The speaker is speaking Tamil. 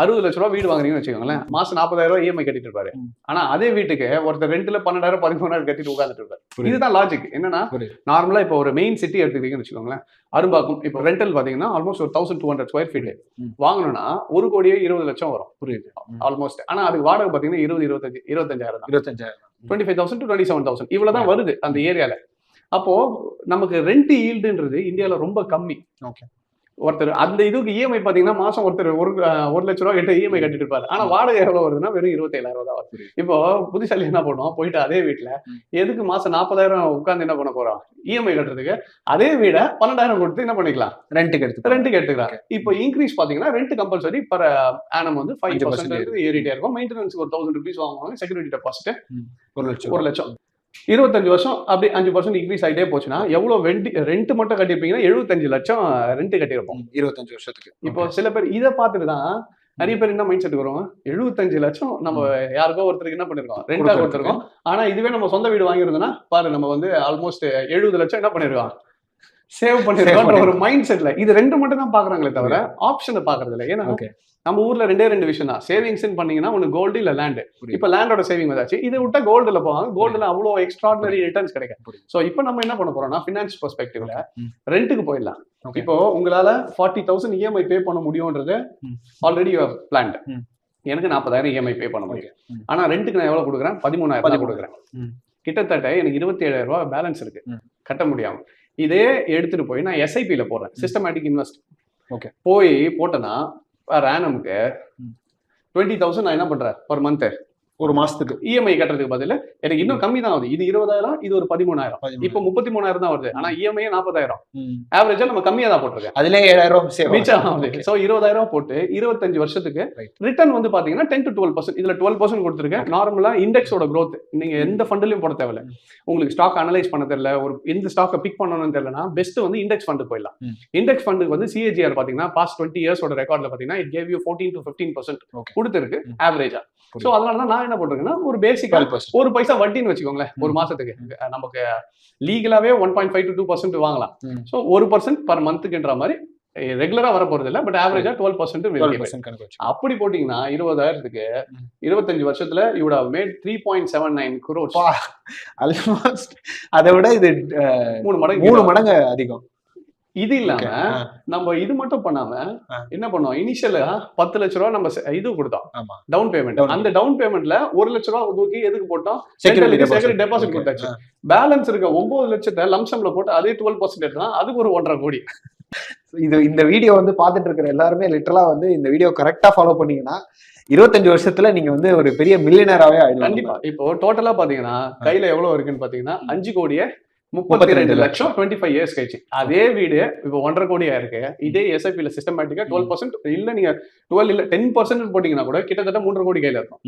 60 லட்ச ரூபா வீடு வாங்குறீங்கன்னு வச்சுக்கோங்களேன், மாசம் 40,000 ரூபாய் இஎம்ஐ கட்டிட்டு இருப்பாரு. ஆனா அதே வீட்டுக்கு ஒருத்தர் ரெண்டுல 12,000 13,000 கட்டிட்டு உட்கார்ந்துட்டு இருப்பாரு. இதுதான் லாஜிக். என்னன்னா நார்மலா இப்போ ஒரு மெயின் சிட்டி எடுத்துக்கிட்டீங்கன்னு வச்சுக்கோங்களேன், அரும்பாக்கம் இப்போ ரெண்டல் பாத்தீங்கன்னா ஆல்மோஸ்ட் ஒரு 1200 ஸ்கொயர் ஃபீட் வாங்கணும்னா 1,20,00,000 வரும். புரியுது. ஆல்மோஸ்ட். ஆனா அதுக்கு வாடகை பாத்தீங்கன்னா 25,000 தான். 25,000 to 27,000 இவ்வளவுதான் வருது அந்த ஏரியால. அப்போ நமக்கு ரெண்ட் ஈல்டுன்றது இந்தியால ரொம்ப கம்மி. ஒருத்தர் அந்த இதுக்கு இஎம்ஐ பாத்தீங்கன்னா மாசம் ஒருத்தர் 1 லட்ச ரூபாய் கிட்ட இஎம்ஐ கட்டிட்டு இருப்பாரு. ஆனா வாடகை எவ்வளவு வருதுன்னா வெறும் 27,000 தான் வருது. இப்போ புத்திசாலி என்ன பண்ணுவோம், போயிட்டு அதே வீட்டுல எதுக்கு மாசம் 40,000 உட்கார்ந்து என்ன பண்ண போறோம், இஎம்ஐ கட்டுறதுக்கு அதே வீட 12,000 கொடுத்து என்ன பண்ணிக்கலாம், ரெண்ட்டுக்கு எடுத்துக்கலாம். இப்போ இன்க்ரீஸ் பாத்தீங்கன்னா ரெண்ட் கம்பல்சரி பர் ஆனம் வந்து 5% ஏறிட்டே இருக்கும். மெயின்டெனன்ஸ்க்கு ஒரு 1000 rupees வாங்குவாங்க. செக்யூரிட்டி டெபாசிட் 1 லட்சம் 25 வருஷம் அப்படி 5% இன்க்ரீஸ் ஆகிட்டே போச்சுன்னா எவ்வளவு ரெண்ட் மட்டும் கட்டிருப்பீங்கன்னா 75 லட்சம் ரெண்ட் கட்டியிருப்போம் 25 வருஷத்துக்கு. இப்போ சில பேர் இதை பார்த்துட்டு தான் நிறைய பேர் என்ன மைண்ட் செட் வரும், 75 லட்சம் நம்ம யாருக்கோ ஒருத்தருக்கு என்ன பண்ணிருக்கோம், ரெண்டா கொடுத்துருக்கோம். ஆனா இதுவே நம்ம சொந்த வீடு வாங்கியிருந்தோம்னா பாரு நம்ம வந்து ஆல்மோஸ்ட் 70 லட்சம் என்ன பண்ணிருக்கோம், சேவ் பண்ணிருக்கோம் ஒரு மைண்ட் செட்ல. இது ரெண்டு மட்டும் தான் பாக்குறாங்களே தவிர ஆப்ஷனை பாக்குறது இல்லை. ஏன்னா நம்ம ஊர்ல ரெண்டு விஷயம் தான், சேவிங்ஸ் பண்ணீங்கன்னா ஒன்னு கோல்டு இல்ல லேண்ட். இப்ப லேண்டோட சேவிங் வந்தாச்சு, இதை விட்டா கோல்டுல போவாங்க. கோல்டுல அவ்வளவு எக்ஸ்ட்ராடினரி ரிட்டர்ன்ஸ் கிடைக்கும். சோ இப்போ நம்ம என்ன பண்ண போறோம்னா ஃபினான்ஸ் பெர்ஸ்பெக்டிவ்ல ரெண்டுக்கு போயிடலாம். இப்போ உங்களால 40,000 இஎம்ஐ பே பண்ண முடியும்ன்றது ஆல்ரெடி யூ ஹேவ் பிளான்ட். எனக்கு 40,000 இஎம்ஐ பே பண்ண முடியும். ஆனா ரெண்டுக்கு நான் எவ்வளவு கொடுக்குறேன், 13,000 கொடுக்குறேன். கிட்டத்தட்ட எனக்கு 27,000 ரூபாய் பேலன்ஸ் இருக்கு கட்ட முடியாம. இதே எடுத்துட்டு போய் நான் எஸ்ஐபில போடுறேன், சிஸ்டமேட்டிக் இன்வெஸ்ட். போய் போட்டேன்னா ஆனமுக்கு 20,000 நான் என்ன பண்றேன் பர் மந்த், ஒரு மாசத்துக்கு இஎம்ஐ கட்டுறதுக்கு பதில் எனக்கு இன்னும் கம்மி தான் ஆகுது. இது 20,000, இது ஒரு 13,000, இப்போ 33,000 தான் வருது. ஆனா இஎம்ஐ 40,000, ஆவரேஜா நம்ம கம்மியா தான் போட்டிருக்கேன். அதுல 7,000 மிச்சம் ஆகுது. சோ 20,000 போட்டு 25 வருஷத்துக்கு ரிட்டர்ன் வந்து பாத்தீங்கன்னா 10 to 12%. இதுல 12% கொடுத்துருக்கேன். நார்மலா இண்டெக்ஸோட growth நீங்க எந்த ஃபண்ட்லயும் போட தேவையில்ல. உங்களுக்கு ஸ்டாக் அனலைஸ் பண்ண தெரியல, ஒரு எந்த ஸ்டாக்கை பிக் பண்ணணும்னு தெரியலனா பெஸ்ட் வந்து இண்டெக்ஸ் ஃபண்ட் போயிடலாம். இண்டெக்ஸ் ஃபண்டுக்கு வந்து சிஏஜிஆர் பாத்தீங்கன்னா பாஸ்ட் 20 இயர்ஸோட ரெக்கார்ட்ல பாத்தீங்கன்னா இட் கேவ் யூ 14 to 15% கொடுத்துருக்கு ஆவரேஜா. சோ அதனால தான் நான் என்ன பண்றேன்னா ஒரு பேசிக்கா 1 பைசா வட்டின்னு வச்சுக்கோங்களேன் ஒரு மாசத்துக்கு. நமக்கு லீகலாவே 1.5 to 2% வாங்கலாம். சோ 1% பர் மந்த்க்குன்ற மாதிரி ரெகுலரா வர போறது இல்ல, பட் ஆவரேஜா 12% அப்படி போட்டீங்கன்னா 20,000க்கு 25 வருஷத்துல you would have made 3.79 crores. Almost அதை விட இது 3 மடங்கு அதிகம். இது இல்லாம நம்ம இது மட்டும் பண்ணாம என்ன பண்ணோம், இனிஷியலா 10 லட்ச ரூபாய் நம்ம இது கொடுத்தோம் டவுன் பேமெண்ட். அந்த டவுன் பேமெண்ட்ல 1 லட்ச ரூபாய் தூக்கி எதுக்கு போட்டோம், செக்யூரிட்டி டெபாசிட் கொடுத்தாச்சு. பேலன்ஸ் இருக்க 9 லட்சத்தை லம்சம்ல போட்டு அதே 12% எடுத்தா அதுக்கு ஒரு 1.5 கோடி. இந்த வீடியோ வந்து பாத்துட்டு இருக்கிற எல்லாருமே லிட்டரலா வந்து இந்த வீடியோ கரெக்டா ஃபாலோ பண்ணீங்கன்னா 25 வருஷத்துல நீங்க வந்து ஒரு பெரிய மில்லியனராவே ஆயிடலாம். கண்டிப்பா. இப்போ டோட்டலா பாத்தீங்கன்னா கையில எவ்வளவு இருக்குன்னு பாத்தீங்கன்னா 5,32 லட்சம் 25 இயர்ஸ் கழிச்சு. அதே வீடு இப்போ 1.5 கோடியா இருக்கு. இதே எஸ்ஐபில சிஸ்டமேட்டிக்கா 12% இல்ல நீங்க 12 இல்ல 10% போட்டீங்கன்னா கூட கிட்டத்தட்ட 3.5 கோடி கையில இருக்கும்.